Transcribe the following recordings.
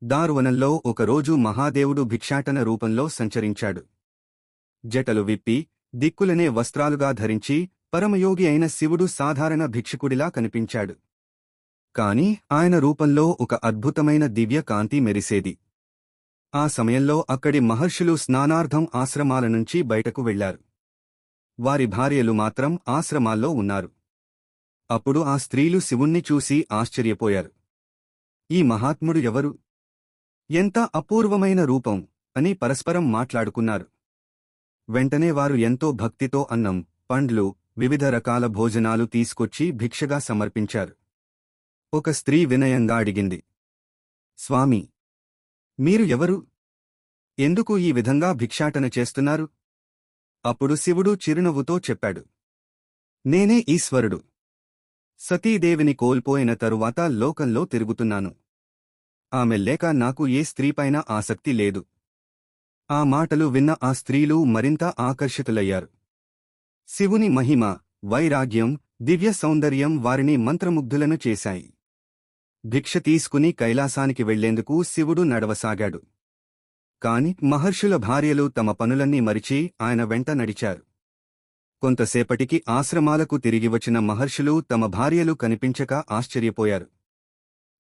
దారువనంలో ఒకరోజు మహాదేవుడు భిక్షాటన రూపంలో సంచరించాడు. జటలు విప్పి, దిక్కులనే వస్త్రాలుగా ధరించి పరమయోగి అయిన శివుడు సాధారణ భిక్షుకుడిలా కనిపించాడు. కాని ఆయన రూపంలో ఒక అద్భుతమైన దివ్య కాంతి మెరిసేది. ఆ సమయంలో అక్కడి మహర్షులు స్నానార్థం ఆశ్రమాల నుంచి బయటకు వెళ్లారు. వారి భార్యలు మాత్రం ఆశ్రమాల్లో ఉన్నారు. అప్పుడు ఆ స్త్రీలు శివుణ్ణి చూసి ఆశ్చర్యపోయారు. ఈ మహాత్ముడు ఎవరు? ఎంత అపూర్వమైన రూపం అని పరస్పరం మాట్లాడుకున్నారు. వెంటనే వారు ఎంతో భక్తితో అన్నం, పండ్లు, వివిధ రకాల భోజనాలు తీసుకొచ్చి భిక్షగా సమర్పించారు. ఒక స్త్రీ వినయంగా అడిగింది, స్వామీ, మీరు ఎవరు? ఎందుకు ఈ విధంగా భిక్షాటన చేస్తున్నారు? అప్పుడు శివుడు చిరునవ్వుతో చెప్పాడు, నేనే ఈశ్వరుడు. సతీదేవిని కోల్పోయిన తరువాత లోకంలో తిరుగుతున్నాను. ఆమె లేక నాకు ఏ స్త్రీపైన ఆసక్తి లేదు. ఆ మాటలు విన్న ఆ స్త్రీలు మరింత ఆకర్షితులయ్యారు. శివుని మహిమ, వైరాగ్యం, దివ్య సౌందర్యం వారిని మంత్రముగ్ధులను చేశాయి. భిక్ష తీసుకుని కైలాసానికి వెళ్లేందుకు శివుడు నడవసాగాడు. కాని మహర్షుల భార్యలు తమ పనులన్నీ మరిచి ఆయన వెంట నడిచారు. కొంతసేపటికి ఆశ్రమాలకు తిరిగి వచ్చిన మహర్షులు తమ భార్యలు కనిపించక ఆశ్చర్యపోయారు.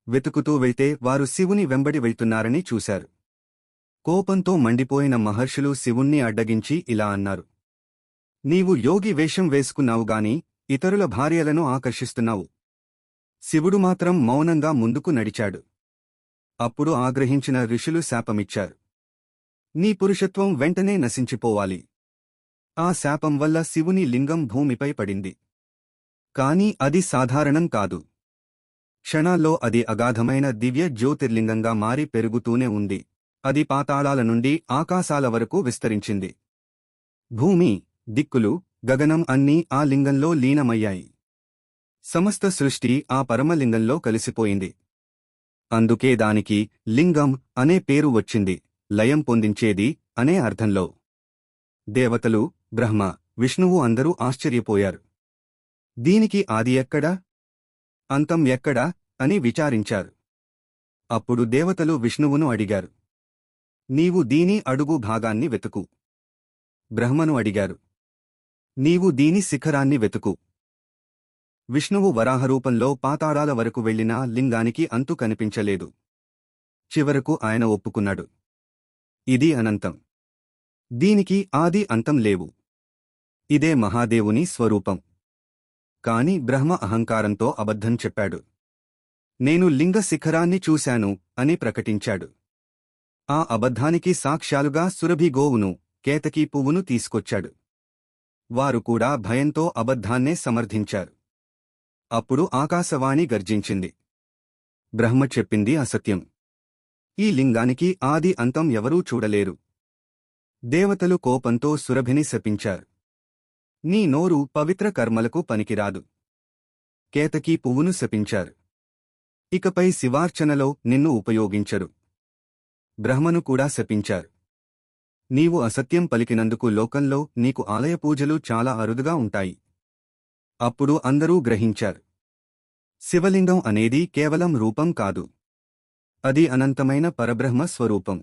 వెతుకుతూ వెళ్తే వారు శివుని వెంబడి వెళ్తున్నారని చూశారు. కోపంతో మండిపోయిన మహర్షులు శివుణ్ణి అడ్డగించి ఇలా అన్నారు, నీవు యోగి వేషం వేసుకున్నావుగాని ఇతరుల భార్యలను ఆకర్షిస్తున్నావు. శివుడు మాత్రం మౌనంగా ముందుకు నడిచాడు. అప్పుడు ఆగ్రహించిన ఋషులు శాపమిచ్చారు, నీ పురుషత్వం వెంటనే నశించిపోవాలి. ఆ శాపం వల్ల శివుని లింగం భూమిపై పడింది. కాని అది సాధారణం కాదు. క్షణాల్లో అది అగాధమైన దివ్య జ్యోతిర్లింగంగా మారి పెరుగుతూనే ఉంది. అది పాతాళాల నుండి ఆకాశాల వరకు విస్తరించింది. భూమి, దిక్కులు, గగనం అన్నీ ఆ లింగంలో లీనమయ్యాయి. సమస్త సృష్టి ఆ పరమలింగంలో కలిసిపోయింది. అందుకే దానికి లింగం అనే పేరు వచ్చింది, లయం పొందించేది అనే అర్థంలో. దేవతలు, బ్రహ్మ, విష్ణువు అందరూ ఆశ్చర్యపోయారు. దీనికి ఆది ఎక్కడా, అంతం ఎక్కడా అని విచారించారు. అప్పుడు దేవతలు విష్ణువును అడిగారు, నీవు దీని అడుగు భాగాన్ని వెతుకు. బ్రహ్మను అడిగారు, నీవు దీని శిఖరాన్ని వెతుకు. విష్ణువు వరాహరూపంలో పాతాళాల వరకు వెళ్లినా లింగానికి అంతు కనిపించలేదు. చివరకు ఆయన ఒప్పుకున్నాడు, ఇది అనంతం. దీనికి ఆది అంతం లేవు. ఇదే మహాదేవుని స్వరూపం. కాని బ్రహ్మ అహంకారంతో అబద్ధం చెప్పాడు. నేను లింగ శిఖరాన్ని చూశాను అని ప్రకటించాడు. ఆ అబద్ధానికి సాక్ష్యాలుగా సురభి గోవును, కేతకీ పువ్వును తీసుకొచ్చాడు. వారు కూడా భయంతో అబద్ధాన్నే సమర్థించారు. అప్పుడు ఆకాశవాణి గర్జించింది, బ్రహ్మ చెప్పింది అసత్యం. ఈ లింగానికి ఆది అంతం ఎవరూ చూడలేరు. దేవతలు కోపంతో సురభిని శపించారు, నీ నోరు పవిత్ర కర్మలకు పనికిరాదు. కేతకీ పువ్వును శపించారు, ఇకపై శివార్చనలో నిన్ను ఉపయోగించరు. బ్రహ్మను కూడా శపించారు, నీవు అసత్యం పలికినందుకు లోకంలో నీకు ఆలయ పూజలు చాలా అరుదుగా ఉంటాయి. అప్పుడు అందరూ గ్రహించారు, శివలింగం అనేది కేవలం రూపం కాదు. అది అనంతమైన పరబ్రహ్మ స్వరూపం.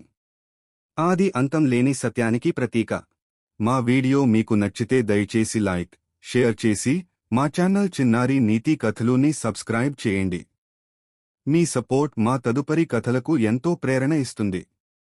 ఆది అంతం లేని సత్యానికి ప్రతీక. మా వీడియో మీకు నచ్చితే దయచేసి లైక్, షేర్ చేసి మా ఛానల్ చిన్నారి నీతి కథలుని సబ్స్క్రైబ్ చేయండి. మీ సపోర్ట్ మా తదుపరి కథలకు ఎంతో ప్రేరణ ఇస్తుంది.